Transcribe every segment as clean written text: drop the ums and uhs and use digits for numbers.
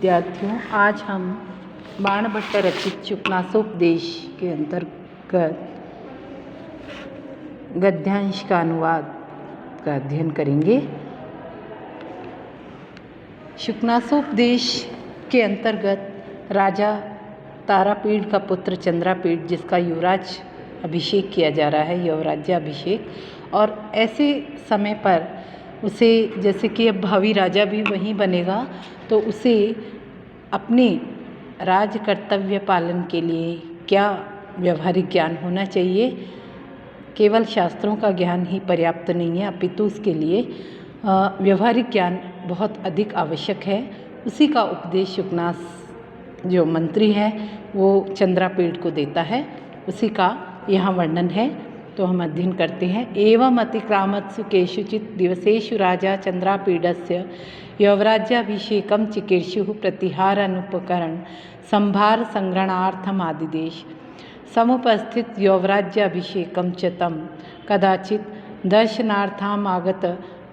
विद्यार्थियों, आज हम बाणभट्ट रचित शुकनासोपदेश के अंतर्गत गद्यांश का अनुवाद का अध्ययन करेंगे। शुकनासोपदेश के अंतर्गत राजा तारापीड़ का पुत्र चंद्रापीड़, जिसका युवराज अभिषेक किया जा रहा है, युवराज्याभिषेक, और ऐसे समय पर उसे, जैसे कि अब भावी राजा भी वहीं बनेगा, तो उसे अपने राज कर्तव्य पालन के लिए क्या व्यवहारिक ज्ञान होना चाहिए। केवल शास्त्रों का ज्ञान ही पर्याप्त नहीं है, अपितु उसके लिए व्यवहारिक ज्ञान बहुत अधिक आवश्यक है। उसी का उपदेश शुकनास जो मंत्री है वो चंद्रापीड़ को देता है, उसी का यहाँ वर्णन है। तो हम अध्ययन करते हैं। एवं अतिक्रामत्सु केषुचित् दिवसेषु राजा चंद्रापीडस्य यौवराज्याभिषेकं चिकीर्षुः प्रतिहारानुपकरण संभार संग्रहणार्थमादिदेश समुपस्थित यौवराज्याभिषेकं च तं कदाचित् दर्शनार्थमागत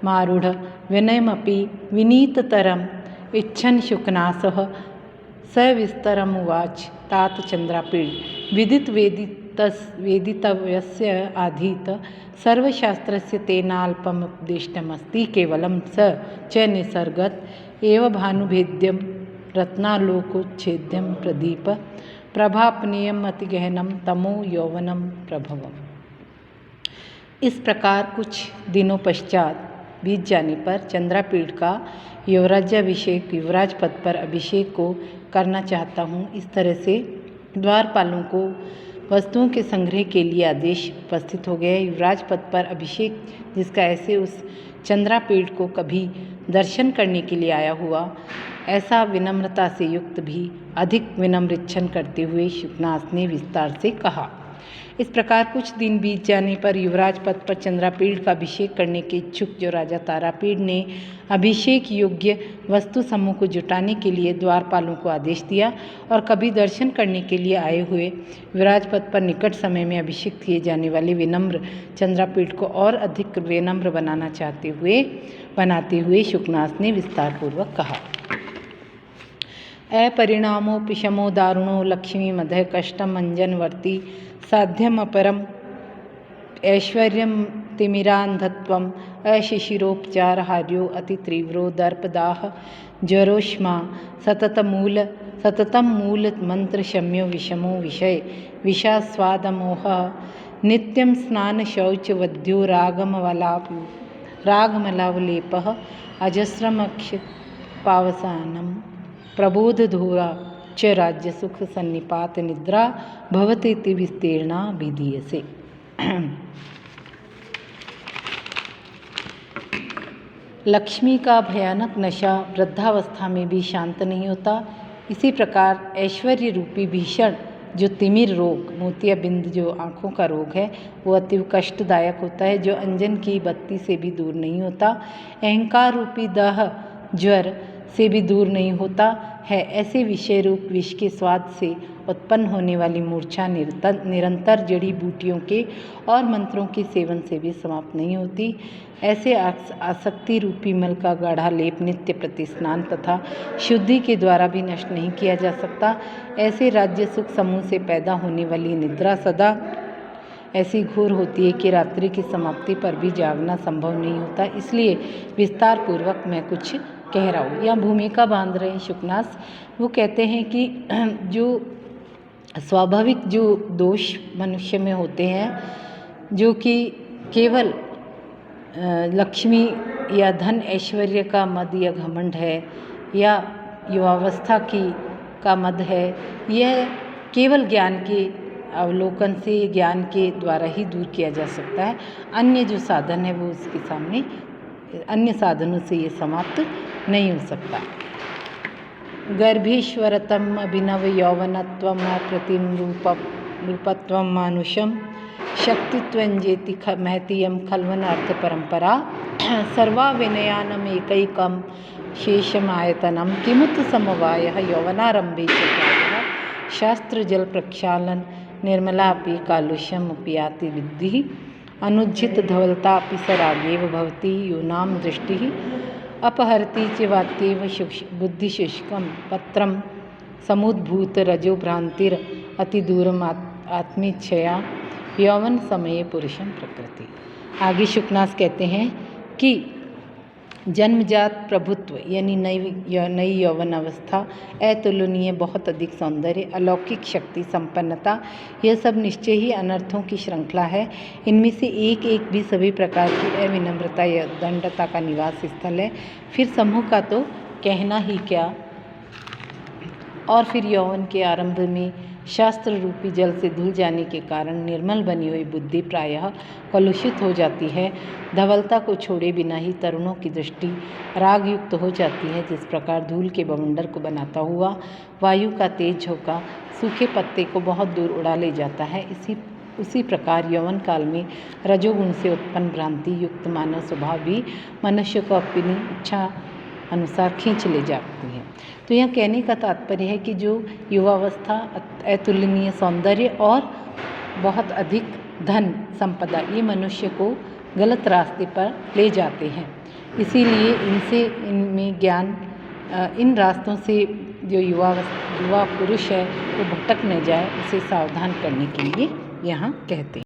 मारूढ़ विनयमपि विनीततरम् इच्छन् शुकनासः सविस्तरमुवाच। तात चंद्रापीड़ वेदितव्यस्य आधीत सर्वशास्त्रस्य तेनाल्पमुपदिष्टमस्ति, केवलं स च निसर्गत एव भानुभेद्यं रत्नालोकोच्छेद्यं प्रदीप प्रभापनीयम् अतिगहनं तमो यौवनं प्रभवम्। इस प्रकार कुछ दिनों पश्चात बीत जाने पर चंद्रापीड़ का युवराज्याभिषेक, युवराज पद पर अभिषेक को करना चाहता हूँ। इस तरह से द्वारपालों को वस्तुओं के संग्रह के लिए आदेश उपस्थित हो गए। युवराज पद पर अभिषेक, जिसका ऐसे उस चंद्रापीड़ को कभी दर्शन करने के लिए आया हुआ, ऐसा विनम्रता से युक्त भी अधिक विनम्र इच्छन करते हुए शुकनास ने विस्तार से कहा। इस प्रकार कुछ दिन बीत जाने पर युवराज पद पर चंद्रापीड़ का अभिषेक करने के इच्छुक जो राजा तारापीड़ ने अभिषेक योग्य वस्तु समूह को जुटाने के लिए द्वारपालों को आदेश दिया, और कभी दर्शन करने के लिए आए हुए युवराज पद पर निकट समय में अभिषेक किए जाने वाले विनम्र चंद्रापीड़ को और अधिक विनम्र बनाते हुए शुकनास ने विस्तार पूर्वक कहा। अपरिणामोपिशमो दारुणो लक्ष्मी मध्य कष्टम अंजनवर्ती साध्यमपरम ऐश्वर्यं तिमिरान्धत्वम् अशिशिरोपचारहार्यो अतितीव्रो दर्पदाह ज्वरोष्मा सततं मूल मंत्रशम्यो विषमो विषय विषास्वादमोहः नित्यं स्नानशौचवध्यो रागमलावलेपः अजस्रमक्ष पावसानं प्रबोधधूरा च राज्यसुख सन्निपात निद्रा भवतीति विस्तीर्णा विधीयसे। लक्ष्मी का भयानक नशा वृद्धावस्था में भी शांत नहीं होता। इसी प्रकार ऐश्वर्य रूपी भीषण जो तिमिर रोग, मोतियाबिंद जो आँखों का रोग है, वो अति कष्टदायक होता है, जो अंजन की बत्ती से भी दूर नहीं होता। अहंकार रूपी दह ज्वर से भी दूर नहीं होता है। ऐसे विषय रूप विष के स्वाद से उत्पन्न होने वाली मूर्छा निरंतर जड़ी बूटियों के और मंत्रों के सेवन से भी समाप्त नहीं होती। ऐसे आसक्ति रूपी मल का गाढ़ा लेप नित्य प्रति स्नान तथा शुद्धि के द्वारा भी नष्ट नहीं किया जा सकता। ऐसे राज्य सुख समूह से पैदा होने वाली निद्रा सदा ऐसी घोर होती है कि रात्रि की समाप्ति पर भी जागना संभव नहीं होता। इसलिए विस्तार पूर्वक मैं कुछ कह रहा हूँ या भूमिका बांध रहे हैं शुकनास। वो कहते हैं कि जो स्वाभाविक जो दोष मनुष्य में होते हैं, जो कि केवल लक्ष्मी या धन ऐश्वर्य का मद या घमंड है, या युवावस्था का मद है, यह केवल ज्ञान के अवलोकन से, ज्ञान के द्वारा ही दूर किया जा सकता है। अन्य जो साधन है वो उसके सामने, अन्य साधनों से ये समाप्त नहीं हो सकता। गर्भेश्वरतम अभिनव यौवनत्वम अप्रतिम रूपत्वम मानुषम शक्तित्वंजेति महतीयम खल्वन अर्थ परंपरा सर्वा विनयानम एकैकम शेषमायतनम किमुत समवायः यौवनारंभे च प्रायः शास्त्र जल प्रक्षालन निर्मलापि कालुष्यम उपयाति विद्धि अनुज्झित धवलतापि स रागेव भवति यूनां दृष्टिः अपहरति च वात्येव बुद्धिशुष्कं पत्रं समुद्भूत रजो भ्रांतिर अतिदूरम आत्मीच्छया यौवन समये पुरुषम प्रकृति। आगे शुकनाथ कहते हैं कि जन्मजात प्रभुत्व यानी नई यौवन अवस्था, अतुलनीय बहुत अधिक सौंदर्य, अलौकिक शक्ति संपन्नता, यह सब निश्चय ही अनर्थों की श्रृंखला है। इनमें से एक एक भी सभी प्रकार की अविनम्रता या दंडता का निवास स्थल है। फिर समूह का तो कहना ही क्या। और फिर यौवन के आरंभ में शास्त्र रूपी जल से धुल जाने के कारण निर्मल बनी हुई बुद्धि प्रायः कलुषित हो जाती है। धवलता को छोड़े बिना ही तरुणों की दृष्टि राग युक्त हो जाती है। जिस प्रकार धूल के बवंडर को बनाता हुआ वायु का तेज झोंका सूखे पत्ते को बहुत दूर उड़ा ले जाता है, उसी प्रकार यौवन काल में रजोगुण से उत्पन्न भ्रांति युक्त मानव स्वभाव भी मनुष्य को अपनी इच्छा अनुसार खींच ले जाती है। तो यह कहने का तात्पर्य है कि जो युवावस्था, अतुलनीय सौंदर्य और बहुत अधिक धन संपदा, ये मनुष्य को गलत रास्ते पर ले जाते हैं। इसीलिए इनमें ज्ञान, इन रास्तों से जो युवा पुरुष है वो भटक न जाए, उसे सावधान करने के लिए यहाँ कहते हैं।